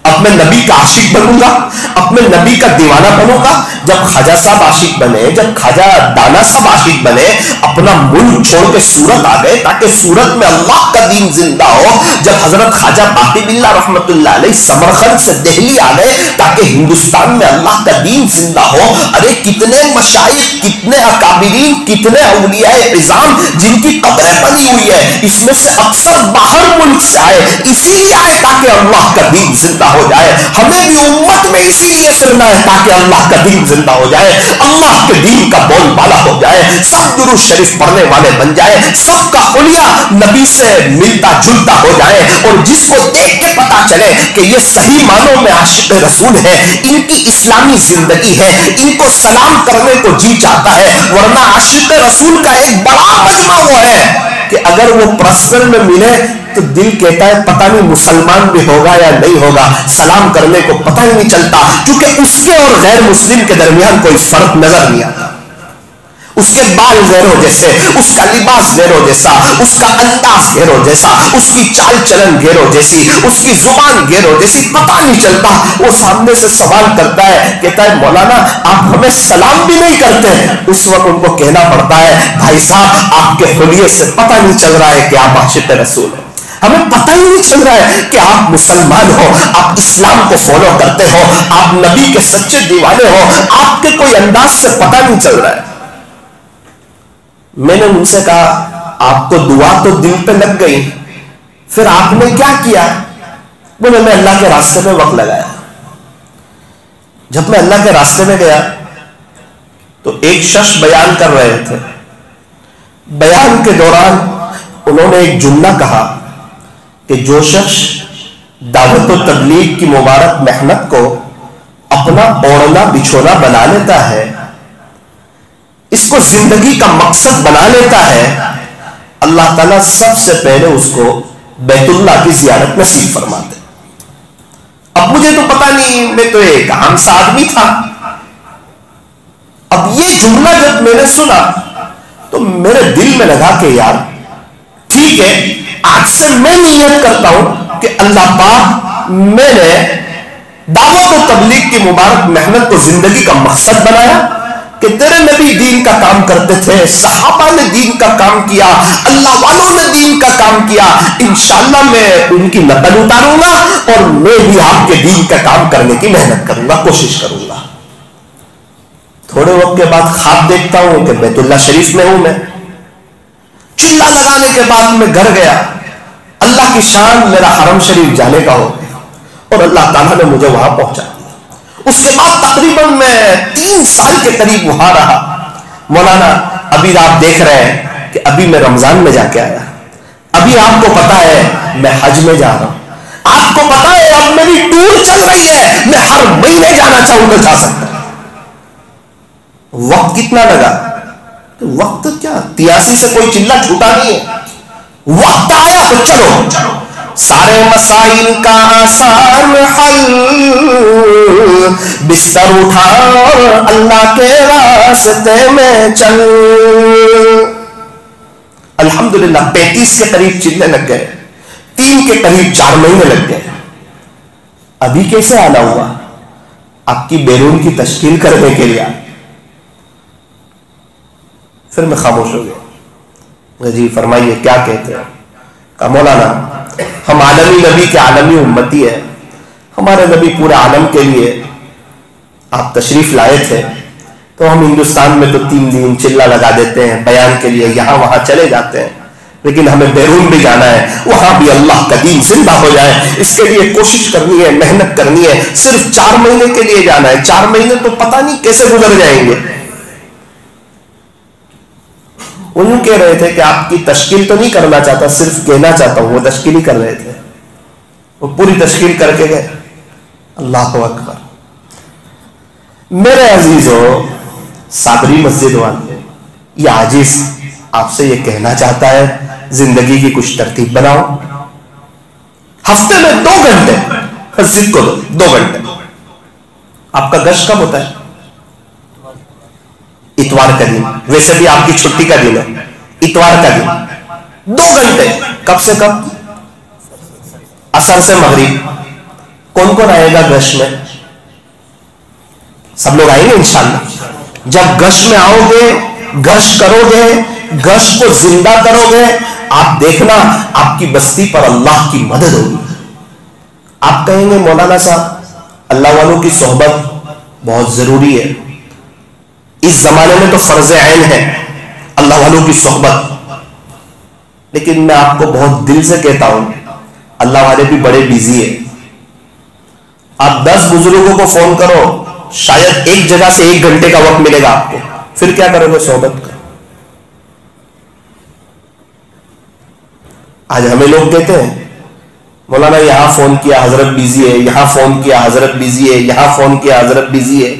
اب میں نبی کا عاشق بنوں گا، اب میں نبی کا دیوانہ بنوں گا. جب خواجہ صاحب عاشق بنے، جب خواجہ دانا صاحب عاشق بنے، اپنا ملک چھوڑ کے سورت آ گئے تاکہ سورت میں اللہ کا دین زندہ ہو. جب حضرت خواجہ باقی باللہ رحمت اللہ علیہ سمرقند سے دہلی آ گئے تاکہ ہندوستان میں اللہ کا دین زندہ ہو. ارے کتنے مشائخ، کتنے اکابرین، کتنے اولیاء اعظام جن کی قبریں بنی ہوئی ہے، اس میں سے اکثر باہر ملک سے آئے، اسی لیے آئے تاکہ اللہ کا دین زندہ ہو جائے. ہمیں بھی امت میں اسی لیے پھرنا ہے تاکہ اللہ کا دین زندہ ہو جائے، اللہ کے دین کا بول بالا ہو جائے، سب درود شریف پڑھنے والے بن جائے، سب کا خلیہ نبی سے ملتا جلتا ہو جائے، اور جس کو دیکھ کے پتا چلے کہ یہ صحیح معنوں میں عاشق رسول ہے، ان کی اسلامی زندگی ہے، ان کو سلام کرنے کو جی چاہتا ہے. ورنہ عاشق رسول کا ایک بڑا مجمع وہ ہے کہ اگر وہ پرسنل میں ملے تو دل کہتا ہے پتہ نہیں مسلمان بھی ہوگا یا نہیں ہوگا، سلام کرنے کو پتہ ہی نہیں چلتا، کیونکہ اس کے اور غیر مسلم کے درمیان کوئی فرق نظر نہیں آتا. اس کے بال غیروں جیسے، اس کا لباس غیروں جیسا، اس کا انداز غیروں جیسا، اس کی چال چلن غیروں جیسی، اس کی زبان غیروں جیسی، پتہ نہیں چلتا. وہ سامنے سے سوال کرتا ہے، کہتا ہے مولانا آپ ہمیں سلام بھی نہیں کرتے. اس وقت ان کو کہنا پڑتا ہے بھائی صاحب آپ کے خلیے سے پتہ نہیں چل رہا ہے کہ آپ عاشق رسول ہیں، ہمیں پتہ ہی نہیں چل رہا ہے کہ آپ مسلمان ہو، آپ اسلام کو فالو کرتے ہو، آپ نبی کے سچے دیوانے ہو، آپ کے کوئی انداز سے پتہ نہیں چل رہا ہے. میں نے ان سے کہا آپ کو دعا تو دل پہ لگ گئی، پھر آپ نے کیا کیا؟ بولے میں اللہ کے راستے میں وقت لگایا. جب میں اللہ کے راستے میں گیا تو ایک شخص بیان کر رہے تھے. بیان کے دوران انہوں نے ایک جملہ کہا کہ جو شخص دعوت و تبلیغ کی مبارک محنت کو اپنا اوڑھنا بچھونا بنا لیتا ہے، اس کو زندگی کا مقصد بنا لیتا ہے، اللہ تعالیٰ سب سے پہلے اس کو بیت اللہ کی زیارت نصیب فرماتے. اب مجھے تو پتا نہیں، میں تو ایک عام سا آدمی تھا. اب یہ جملہ جب میں نے سنا تو میرے دل میں لگا کہ یار ٹھیک ہے، آج سے میں نیت کرتا ہوں کہ اللہ پاک میں نے دعوت و تبلیغ کی مبارک محنت کو زندگی کا مقصد بنایا کہ تیرے نبی دین کا کام کرتے تھے، صحابہ نے دین کا کام کیا، اللہ والوں نے دین کا کام کیا، انشاءاللہ میں ان کی نقل اتاروں گا اور میں بھی آپ کے دین کا کام کرنے کی محنت کروں گا، کوشش کروں گا. تھوڑے وقت کے بعد خواب دیکھتا ہوں کہ بیت اللہ شریف میں ہوں. میں چلا لگانے کے بعد میں گھر گیا، اللہ کی شان میرا حرم شریف جانے کا ہو گیا اور اللہ تعالیٰ نے مجھے وہاں پہنچا دیا. اس کے بعد تقریباً میں 3 سال کے قریب وہاں رہا. مولانا ابھی آپ دیکھ رہے ہیں کہ ابھی میں رمضان میں جا کے آیا، ابھی آپ کو پتا ہے میں حج میں جا رہا ہوں، آپ کو پتا ہے اب میری ٹور چل رہی ہے، میں ہر مہینے جانا چاہوں گا جا سکتا. وقت کتنا لگا؟ وقت کیا 83 سے کوئی چلہ چھوٹا نہیں ہے. وقت آیا تو چلو، سارے مسائل کا آسان حل، بستر اٹھا اللہ کے راستے میں چل. الحمدللہ 35 کے قریب چلنے لگ گئے، 3 کے قریب 4 مہینے لگ گئے. ابھی کیسے آنا ہوا؟ آپ کی بیرون کی تشکیل کرنے کے لیے. پھر میں خاموش ہو گیا. جی فرمائیے کیا کہتے ہیں؟ کہا مولانا ہم عالمی نبی کے عالمی امتی ہیں، ہمارے نبی پورے عالم کے لیے آپ تشریف لائے تھے، تو ہم ہندوستان میں تو 3 دن چلہ لگا دیتے ہیں بیان کے لیے، یہاں وہاں چلے جاتے ہیں، لیکن ہمیں بیرون بھی جانا ہے، وہاں بھی اللہ کا دین زندہ ہو جائے، اس کے لیے کوشش کرنی ہے، محنت کرنی ہے. صرف 4 مہینے کے لیے جانا ہے. 4 مہینے تو پتہ نہیں کیسے گزر جائیں گے. وہ یوں کہہ رہے تھے کہ آپ کی تشکیل تو نہیں کرنا چاہتا، صرف کہنا چاہتا ہوں. وہ تشکیل ہی کر رہے تھے، وہ پوری تشکیل کر کے گئے. اللہ اکبر. میرے عزیزو، صابری مسجد والے، یہ عاجز آپ سے یہ کہنا چاہتا ہے زندگی کی کچھ ترتیب بناؤ. ہفتے میں 2 گھنٹے مسجد کو دو، 2 گھنٹے. آپ کا گشت کب ہوتا ہے؟ اتوار کا دن، ویسے بھی آپ کی چھٹی کا دن ہے، اتوار کا دن 2 گھنٹے. کب سے کب؟ عصر سے مغرب. کون کون آئے گا گشت میں؟ سب لوگ آئیں گے انشاءاللہ. جب گشت میں آؤ گے، گشت کرو گے، گشت کو زندہ کرو گے، آپ دیکھنا آپ کی بستی پر اللہ کی مدد ہوگی. آپ کہیں گے مولانا صاحب اللہ والوں کی صحبت بہت ضروری ہے، اس زمانے میں تو فرض عین ہے اللہ والوں کی صحبت. لیکن میں آپ کو بہت دل سے کہتا ہوں اللہ والے بھی بڑے بیزی ہیں. آپ 10 بزرگوں کو فون کرو، شاید ایک جگہ سے 1 گھنٹے کا وقت ملے گا آپ کو. پھر کیا کرو گے؟ صحبت کا. آج ہمیں لوگ کہتے ہیں مولانا یہاں فون کیا حضرت بیزی ہے، یہاں فون کیا حضرت بیزی ہے، یہاں فون کیا حضرت بیزی ہے.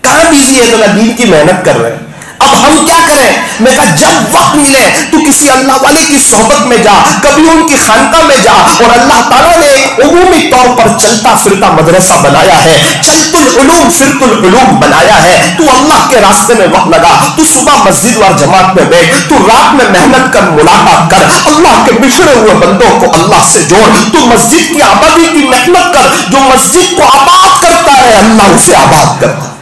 کہاں بیزی ہے؟ تو اللہ دین کی محنت کر رہے ہیں. اب ہم کیا کریں؟ میں کہا جب وقت ملے تو کسی اللہ والے کی صحبت میں جا، کبھی ان کی خانقاہ میں جا. اور اللہ تعالیٰ نے عمومی طور پر چلتا پھرتا مدرسہ بنایا ہے، چلت العلوم فرت العلوم بنایا ہے. تو اللہ کے راستے میں وقت لگا، تو صبح مسجد اور جماعت میں بیٹھ، تو رات میں محنت کر، ملاقات کر، اللہ کے بچھڑے ہوئے بندوں کو اللہ سے جوڑ. تو مسجد کی آبادی کی محنت کر. جو مسجد کو آباد کرتا ہے اللہ اسے آباد کرتا ہے.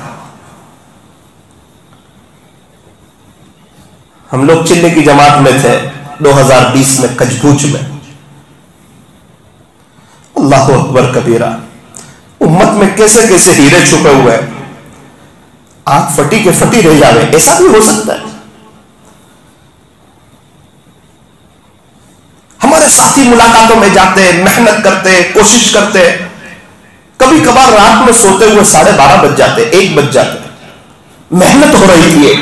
ہم لوگ چلے کی جماعت میں تھے 2020 میں کچبوچ میں. اللہ اکبر کبیرہ. امت میں کیسے کیسے ہیرے چھپے ہوئے ہیں. آنکھ پھٹی کے پھٹی رہ جاوے. ایسا بھی ہو سکتا ہے. ہمارے ساتھی ملاقاتوں میں جاتے، محنت کرتے، کوشش کرتے. کبھی کبھار رات میں سوتے ہوئے 12:30 بج جاتے، 1 بج جاتے. محنت ہو رہی تھی،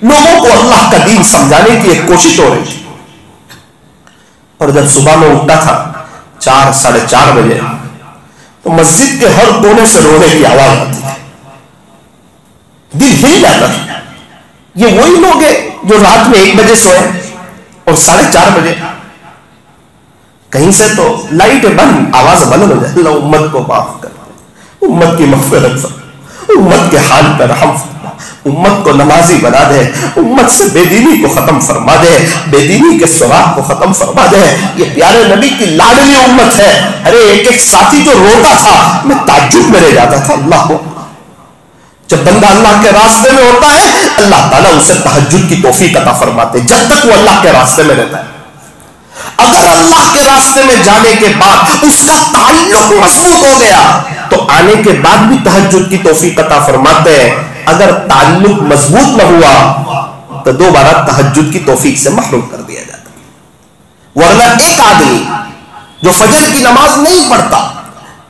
لوگوں کو اللہ کا دین سمجھانے کی ایک کوشش ہو رہی تھی. اور جب صبح میں اٹھتا تھا 4 ساڑھے 4 بجے تو مسجد کے ہر کونے سے رونے کی آواز آتی تھی. دل ہل جاتا تھا. یہ وہی لوگ ہیں جو رات میں 1 بجے سوئے اور 4:30 بجے کہیں سے تو لائٹ بند، آواز بند ہو جائے. اللہ امت کو معاف کر. امت کی مغفرت فرما، امت کے حال پر رحم فرما، امت کو نمازی بنا دے، امت سے بے دینی کو ختم فرما دے، بے دینی کے سراغ کو ختم فرما دے۔ یہ پیارے نبی کی لاڈلی امت ہے۔ ارے ایک ایک ساتھی جو روتا تھا میں تعجب میں رہ جاتا تھا، اللہ کو جب بندہ اللہ کے راستے میں ہوتا ہے اللہ تعالیٰ اسے تہجد کی توفیق عطا فرماتے جب تک وہ اللہ کے راستے میں رہتا ہے۔ اگر اللہ کے راستے میں جانے کے بعد اس کا تعلق مضبوط ہو گیا تو آنے کے بعد بھی تہجد کی توفیق عطا فرماتے ہیں۔ اگر تعلق مضبوط نہ ہوا تو دوبارہ تہجد کی توفیق سے محروم کر دیا جاتا ہے۔ ورنہ ایک آدمی جو فجر کی نماز نہیں پڑھتا،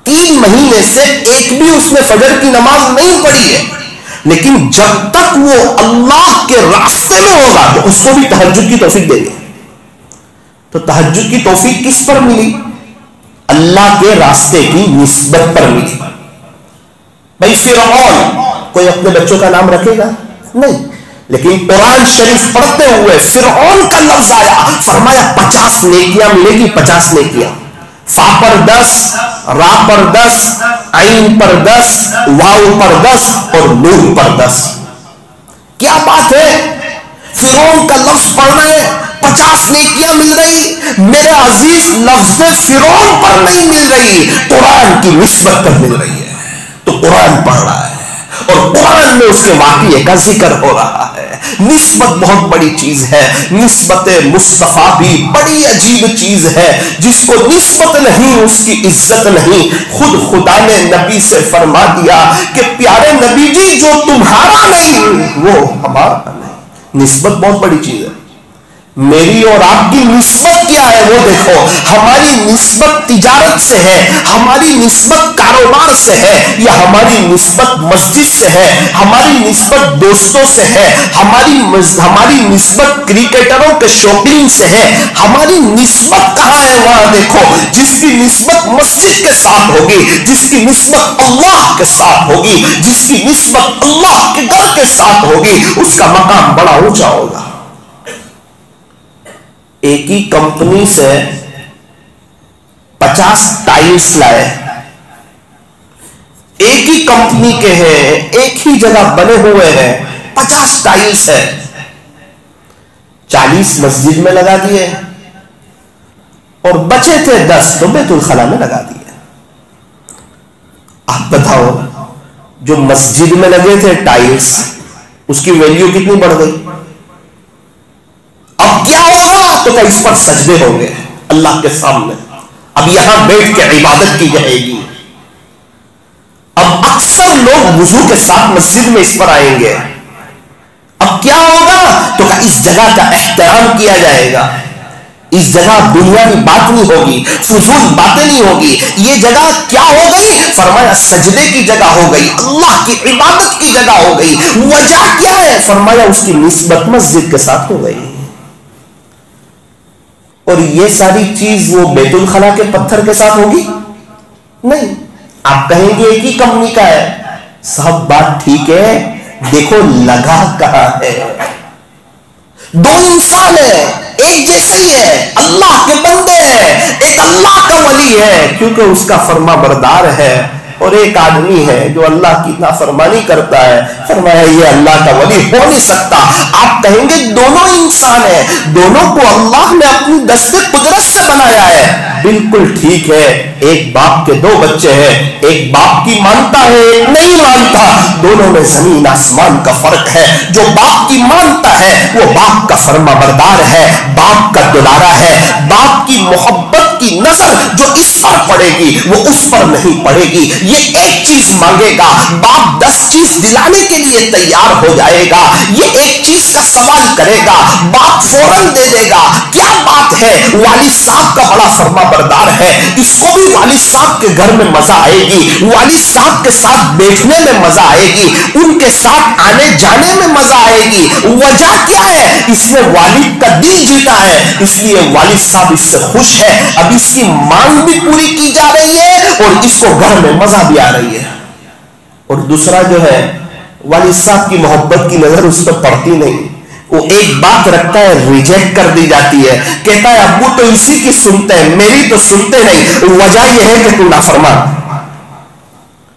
3 مہینے سے ایک بھی اس نے فجر کی نماز نہیں پڑھی ہے، لیکن جب تک وہ اللہ کے راستے میں ہوگا تو اس کو بھی تہجد کی توفیق دے گے۔ تو تہجد کی توفیق کس پر ملی؟ اللہ کے راستے کی نسبت پر ملی۔ بھائی فرعون کوئی اپنے بچوں کا نام رکھے گا؟ نہیں، لیکن قرآن شریف پڑھتے ہوئے فرعون کا لفظ آیا، فرمایا 50 نیکیاں ملے گی، 50 نیکیاں۔ فا پر 10، را پر 10، عین پر 10، واو پر 10 اور نون پر 10۔ کیا بات ہے؟ فرعون کا لفظ پڑھ رہے ہیں، 50 نیکیاں مل رہی۔ میرے عزیز لفظ فرعون پر نہیں مل رہی، قرآن کی نسبت پر مل رہی ہے۔ تو قرآن پڑھ رہا ہے اور قرآن میں اس کے واقعے کا ذکر ہو رہا ہے۔ نسبت بہت بڑی چیز ہے۔ نسبت مصطفیٰ بھی بڑی عجیب چیز ہے۔ جس کو نسبت نہیں اس کی عزت نہیں۔ خود خدا نے نبی سے فرما دیا کہ پیارے نبی جی جو تمہارا نہیں وہ ہمارا نہیں۔ نسبت بہت بڑی چیز ہے۔ میری اور آپ کی نسبت کیا ہے وہ دیکھو۔ ہماری نسبت تجارت سے ہے، ہماری نسبت کاروبار سے ہے، یا ہماری نسبت مسجد سے ہے، ہماری نسبت دوستوں سے ہے، ہماری نسبت کرکٹروں کے شوقین سے ہے۔ ہماری نسبت کہاں ہے وہاں دیکھو۔ جس کی نسبت مسجد کے ساتھ ہوگی، جس کی نسبت اللہ کے ساتھ ہوگی، جس کی نسبت اللہ کے گھر کے ساتھ ہوگی، اس کا مقام بڑا اونچا ہوگا۔ ایک ہی کمپنی سے 50 ٹائلز لائے، ایک ہی کمپنی کے ہیں، ایک ہی جگہ بنے ہوئے ہیں، 50 ٹائلز ہے، 40 مسجد میں لگا دیے اور بچے تھے 10 تو بیت الخلا میں لگا دیے۔ آپ بتاؤ جو مسجد میں لگے تھے ٹائلز اس کی ویلیو کتنی بڑھ گئی؟ اب کیا ہوگا تو کہ اس پر سجدے ہوں گے اللہ کے سامنے۔ اب یہاں بیٹھ کے عبادت کی جائے گی۔ اب اکثر لوگ وضو کے ساتھ مسجد میں اس پر آئیں گے۔ اب کیا ہوگا تو کہ اس جگہ کا احترام کیا جائے گا۔ اس جگہ دنیا کی بات نہیں ہوگی، فضول باتیں نہیں ہوگی۔ یہ جگہ کیا ہو گئی؟ فرمایا سجدے کی جگہ ہو گئی، اللہ کی عبادت کی جگہ ہو گئی۔ وجہ کیا ہے؟ فرمایا اس کی نسبت مسجد کے ساتھ ہو گئی۔ اور یہ ساری چیز وہ بیت الخلا کے پتھر کے ساتھ ہوگی؟ نہیں۔ آپ کہیں گے ایک ہی کمپنی کا ہے، صاحب بات ٹھیک ہے، دیکھو لگا کہاں ہے۔ 2 انسان ہیں، ایک جیسے ہی ہے، اللہ کے بندے ہیں، ایک اللہ کا ولی ہے کیونکہ اس کا فرما بردار ہے، اور ایک آدمی ہے جو اللہ کی نافرمانی کرتا ہے۔ فرمایا یہ اللہ کا ولی ہو نہیں سکتا۔ آپ کہیں گے دونوں انسان ہیں، دونوں کو اللہ نے اپنی دست قدرت سے بنایا ہے۔ بالکل ٹھیک ہے، ایک باپ کے 2 بچے ہیں، ایک باپ کی مانتا ہے ایک نہیں مانتا، دونوں میں زمین آسمان کا فرق ہے۔ جو باپ کی مانتا ہے وہ باپ کا فرما بردار ہے، باپ کا دلارا ہے، باپ کی محبت کی نظر جو اس پر پڑے گی وہ اس پر نہیں پڑے گی۔ یہ ایک چیز مانگے گا، باپ 10 چیز دلانے کے لیے تیار ہو جائے گا۔ یہ ایک چیز کا سوال کرے گا، باپ فوراً دے دے گا۔ کیا بات ہے؟ والد صاحب کا بڑا فرما بردار ہے، اس کو بھی والد صاحب کے گھر میں مزہ آئے گی، والد صاحب کے ساتھ بیٹھنے میں مزہ آئے گی، ان کے ساتھ آنے جانے میں مزہ آئے گی۔ وجہ کیا ہے؟ اس نے والد کا دل جیتا ہے، اس لیے والد صاحب اس سے خوش ہے۔ اب اس کی مانگ بھی پوری کی جا رہی ہے اور اس کو گھر میں مزہ بھی آ رہی ہے۔ اور دوسرا جو ہے والد صاحب کی محبت کی نظر اس پہ پڑتی نہیں، وہ ایک بات رکھتا ہے ریجیکٹ کر دی جاتی ہے، کہتا ہے ابو تو اسی کی سنتے ہیں، میری تو سنتے نہیں۔ وجہ یہ ہے کہ تو نافرمان،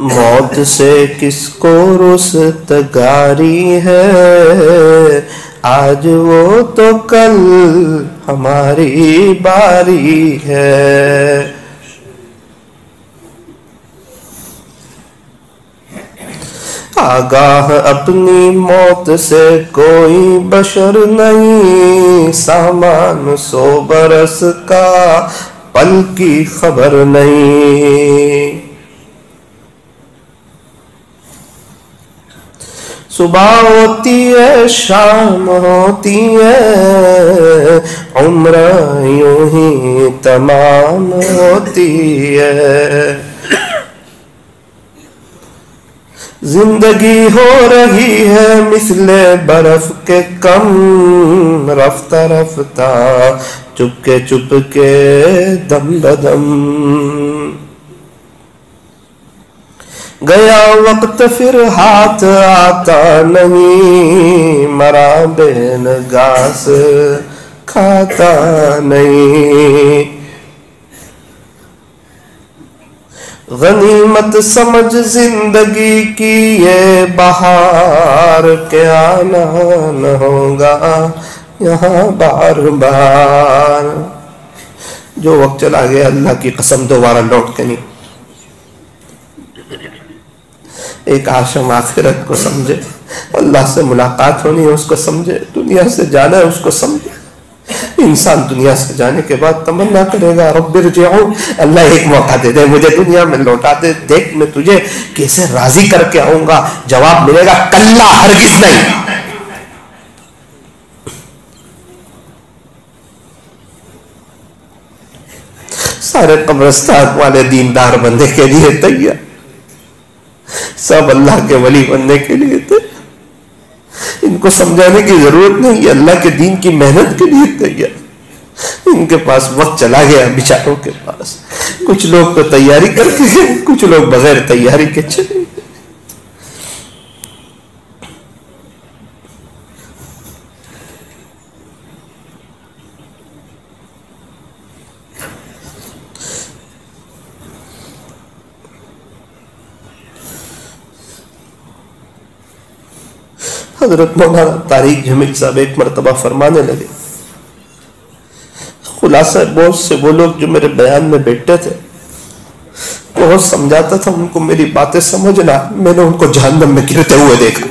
موت سے کس کو رستگاری ہے، آج وہ تو کل ہماری باری ہے۔ آگاہ اپنی موت سے کوئی بشر نہیں، سامان 100 برس کا پل کی خبر نہیں۔ صبح ہوتی ہے شام ہوتی ہے، عمر یوں ہی تمام ہوتی ہے۔ زندگی ہو رہی ہے مثل برف کے کم، رفتہ رفتہ چپ کے دم بدم۔ گیا وقت پھر ہاتھ آتا نہیں، مرا بے نگاس کھاتا نہیں۔ غنیمت سمجھ زندگی کی یہ بہار، کہ آنا نہ ہوگا یہاں بار بار۔ جو وقت چلا گیا اللہ کی قسم دوبارہ لوٹ کے نہیں۔ ایک عاشم آخرت کو سمجھے، اللہ سے ملاقات ہونی ہے اس کو سمجھے، دنیا سے جانا ہے اس کو سمجھے۔ انسان دنیا سے جانے کے بعد تمنا کرے گا رب ارجعون، اللہ ایک موقع دے دے مجھے دنیا میں لوٹا دے، دیکھ میں تجھے کیسے راضی کر کے آؤں گا۔ جواب ملے گا کلا، ہرگز نہیں۔ سارے قبرستان والے دیندار بننے کے لیے تیار، سب اللہ کے ولی بننے کے لیے تیار۔ ان کو سمجھانے کی ضرورت نہیں، یہ اللہ کے دین کی محنت کے لیے تیار۔ ان کے پاس وقت چلا گیا بیچاروں کے پاس۔ کچھ لوگ تو تیاری کر کے گئے، کچھ لوگ بغیر تیاری کے چلے گئے۔ حضرت مولانا طارق جمیل صاحب ایک مرتبہ فرمانے لگے، خلاصہ بہت سے وہ لوگ جو میرے بیان میں بیٹھتے تھے، بہت سمجھاتا تھا ان کو میری باتیں سمجھنا، میں نے ان کو جہنم میں گرتے ہوئے دیکھا۔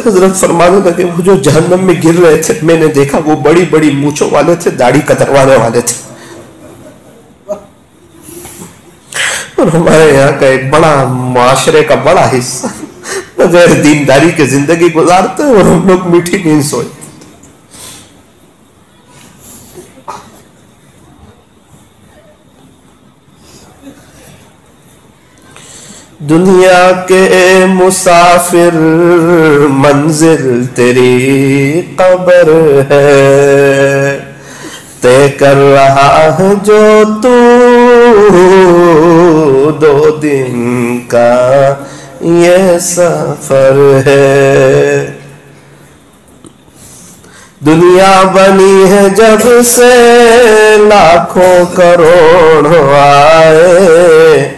حضرت فرمانے لگے وہ جو جہنم میں گر رہے تھے میں نے دیکھا وہ بڑی بڑی مونچھوں والے تھے، داڑھی کتروانے والے تھے، اور ہمارے یہاں کا ایک بڑا معاشرے کا بڑا حصہ بغیر دینداری کے زندگی گزارتے اور ہم لوگ میٹھی نیند سوئے۔ دنیا کے مسافر منزل تیری قبر ہے، طے کر رہا ہے جو تو 2 دن کا یہ سفر ہے۔ دنیا بنی ہے جب سے لاکھوں کروڑوں آئے،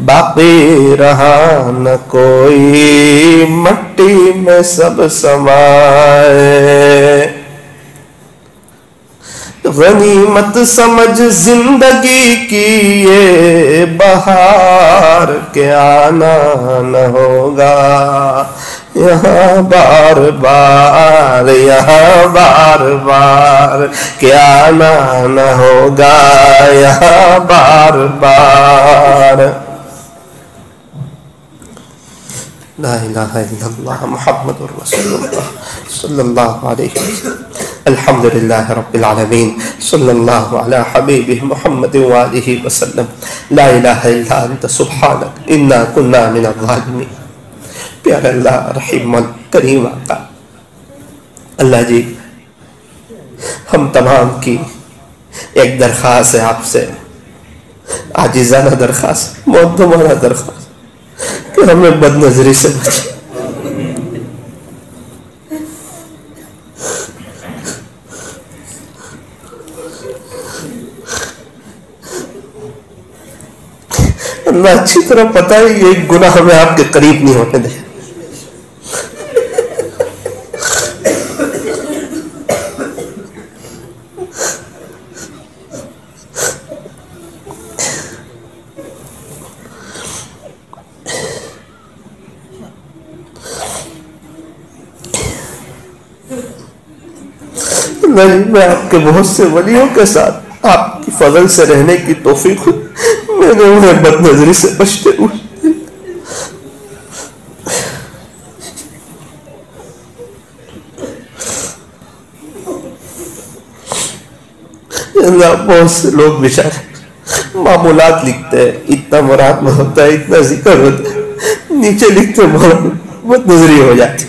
باقی رہا نہ کوئی، مٹی میں سب سمائے۔ غنیمت سمجھ زندگی کی یہ بہار، کہ آنا نہ ہوگا یہاں بار بار، یہاں بار بار، کہ آنا نہ ہوگا یہاں بار بار۔ لا الہ الا اللہ محمد رسول اللہ صلی اللہ علیہ وسلم۔ الحمد للہ رب العالمین، صلی اللہ علی حبیبہ محمد وآلہ وسلم۔ لا الہ الا انت سبحانک انا کنا من الظالمین۔ پیارے اللہ رحیم کریم آقا، اللہ جی ہم تمام کی ایک درخواست ہے آپ سے، عاجزانہ درخواست، معدمانہ درخواست، کہ ہمیں بد نظری سے بچے۔ اللہ اچھی طرح پتہ ہے یہ گناہ ہمیں آپ کے قریب نہیں ہونے دے. میں آپ کے بہت سے ولیوں کے ساتھ آپ کی فضل سے رہنے کی توفیق میں نے انہیں بد نظری سے بچتے ہوئے. اللہ بہت سے لوگ بیچارے معمولات لکھتے ہیں, اتنا مراد میں ہوتا ہے, اتنا ذکر ہوتا ہے, نیچے لکھتے بد نظری ہو جاتی.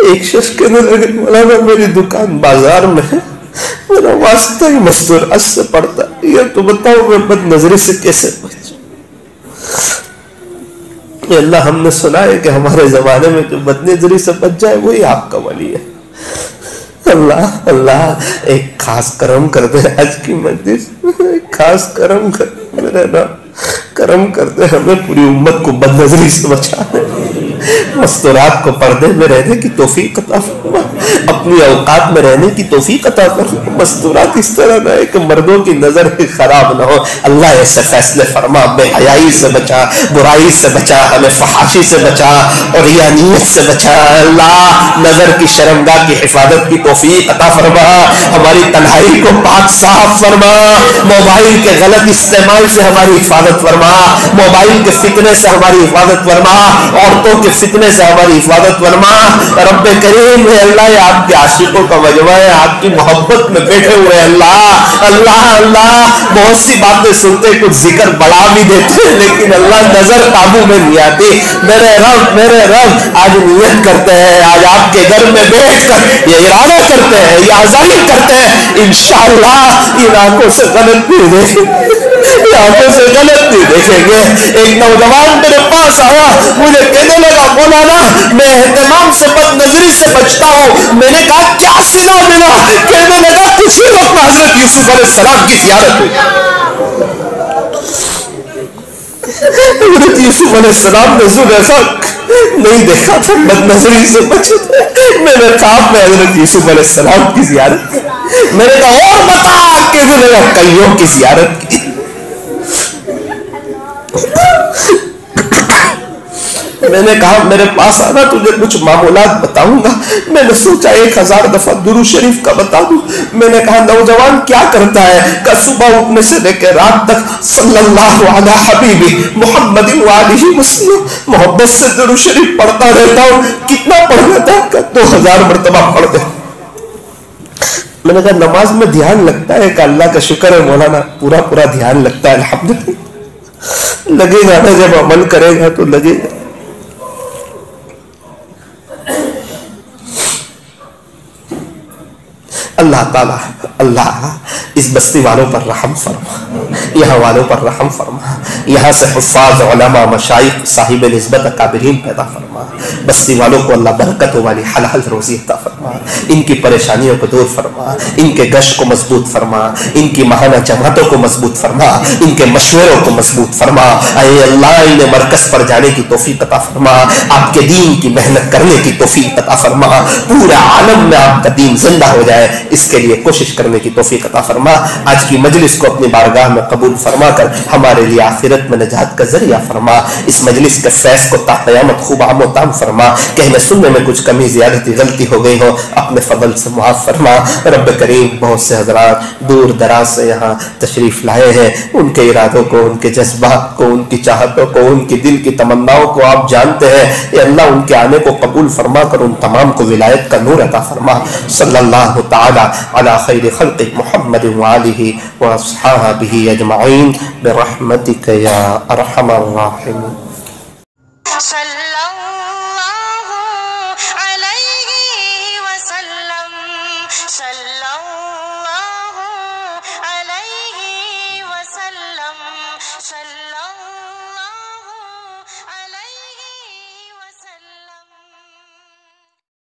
ایک شخص کہنے لگے مولانا میری دکان بازار میں ہے, میرا واسطہ ہی مستورات سے پڑتا, یہ تو بتاؤ میں بد نظری سے کیسے بچوں. اللہ ہم نے سنا ہے کہ ہمارے زمانے میں جو بد نظری سے بچ جائے وہی آپ کا ولی ہے. اللہ اللہ ایک خاص کرم کر دے آج کی مجلس, ایک خاص کرم کر میرے رب, کرم کر دے ہمیں پوری امت کو بد نظری سے بچا دے, مستورات کو پردے میں رہنے کی توفیق عطا فرما, اپنی اوقات میں رہنے کی توفیق عطا فرما. مستورات اس طرح نہ ہے کہ مردوں کی نظر خراب نہ ہو. اللہ ایسے فیصلے فرما, بے حیائی سے بچا, برائی سے بچا, ہمیں فحاشی سے بچا, اور ریانیت سے بچا. اللہ نظر کی شرمگاہ کی حفاظت کی توفیق عطا فرما, ہماری تنہائی کو پاک صاف فرما, موبائل کے غلط استعمال سے ہماری حفاظت فرما, موبائل کے فتنے سے ہماری حفاظت فرما, عورتوں کے فتنے سے ہماری حفاظت فرما. رب کریم ہے اللہ, یہ آپ کے عاشقوں کا مجمع ہے, آپ کی محبت میں بیٹھے ہوئے. اللہ اللہ اللہ بہت سی باتیں سنتے, کچھ ذکر بڑھا بھی دیتے, لیکن اللہ نظر قابو میں نہیں آتی. میرے رب آج نیت کرتے ہیں, آج آپ کے گھر میں بیٹھ کر یہ ارادہ کرتے ہیں, یہ عزائم کرتے ہیں, انشاءاللہ ان آنکھوں سے غلط نہیں دیکھیں گے, آنکھوں سے غلط نہیں دیکھیں گے. ایک نوجوان میرے پاس آیا, مجھے کہنے لگا مولانا میں اہتمام سے بد نظری سے بچتا ہوں. میں نے کہا کیا صلہ ملا؟ کہنے لگا کچھ ہی وقت حضرت یوسف علیہ السلام کی زیارت ہوئی. حضرت یوسف علیہ السلام نے زلیخا نہیں دیکھا تھا, بد نظری سے بچے تھے. میں نے خواب میں حضرت یوسف علیہ السلام کی زیارت کی. میں نے کہا اور بتا, کہنے لگا کئیوں کی زیارت کی. میں نے کہا میرے پاس آنا, تجھے کچھ معمولات بتاؤں گا. میں نے سوچا 1000 دفعہ درود شریف کا بتا دوں. میں نے کہا نوجوان کیا کرتا ہے؟ کہ صبح اٹھنے سے لے کے رات تک صلی اللہ علی حبیبی محمد وآلہ وسلم محبت سے درود شریف پڑھتا رہتا ہوں. کتنا پڑھ لیتا ہے؟ کہ 2000 مرتبہ پڑھ دے. میں نے کہا نماز میں دھیان لگتا ہے؟ کہ اللہ کا شکر ہے مولانا پورا دھیان لگتا ہے, الحمدللہ. لگے گا نا, جب عمل کرے گا تو لگے گا. اللہ تعالیٰ اللہ اس بستی والوں پر رحم فرما, یہاں والوں پر رحم فرما, یہاں سے حفاظ علماء مشائخ صاحب نسبت اکابرین پیدا فرما. بستی والوں کو اللہ برکتوں والی حلال روزی عطا فرما, ان کی پریشانیوں کو دور فرما, ان کے گشت کو مضبوط فرما, ان کی ماہانہ جماعتوں کو مضبوط فرما, ان کے مشوروں کو مضبوط فرما. اے اللہ انہیں مرکز پر جانے کی توفیق عطا فرما, آپ کے دین کی محنت کرنے کی توفیق عطا فرما, پورے عالم میں آپ کا دین زندہ ہو جائے اس کے لیے کوشش کرنے کی توفیق عطا فرما. آج کی مجلس کو اپنی بارگاہ میں قبول فرما کر ہمارے لیے آخرت میں نجات کا ذریعہ فرما. اس مجلس کے فیض کو تا قیامت خوب عام و تام فرما. کہنے سننے میں کچھ کمی زیادتی غلطی ہو گئی ہو اپنے فضل سے معاف فرما. رب کریم بہت سے حضرات دور دراز سے یہاں تشریف لائے ہیں, ان کے ارادوں کو, ان کے جذبات کو, ان کی چاہتوں کو, ان کی دل کی تمناؤں کو آپ جانتے ہیں. اے اللہ ان کے آنے کو قبول فرما کر ان تمام کو ولایت کا نور عطا فرما. صلی اللہ تعالی علی خیر خلق محمد وآلہ واصحابہ اجمعین برحمتک یا ارحم الراحمین. صلی اللہ علیہ وسلم.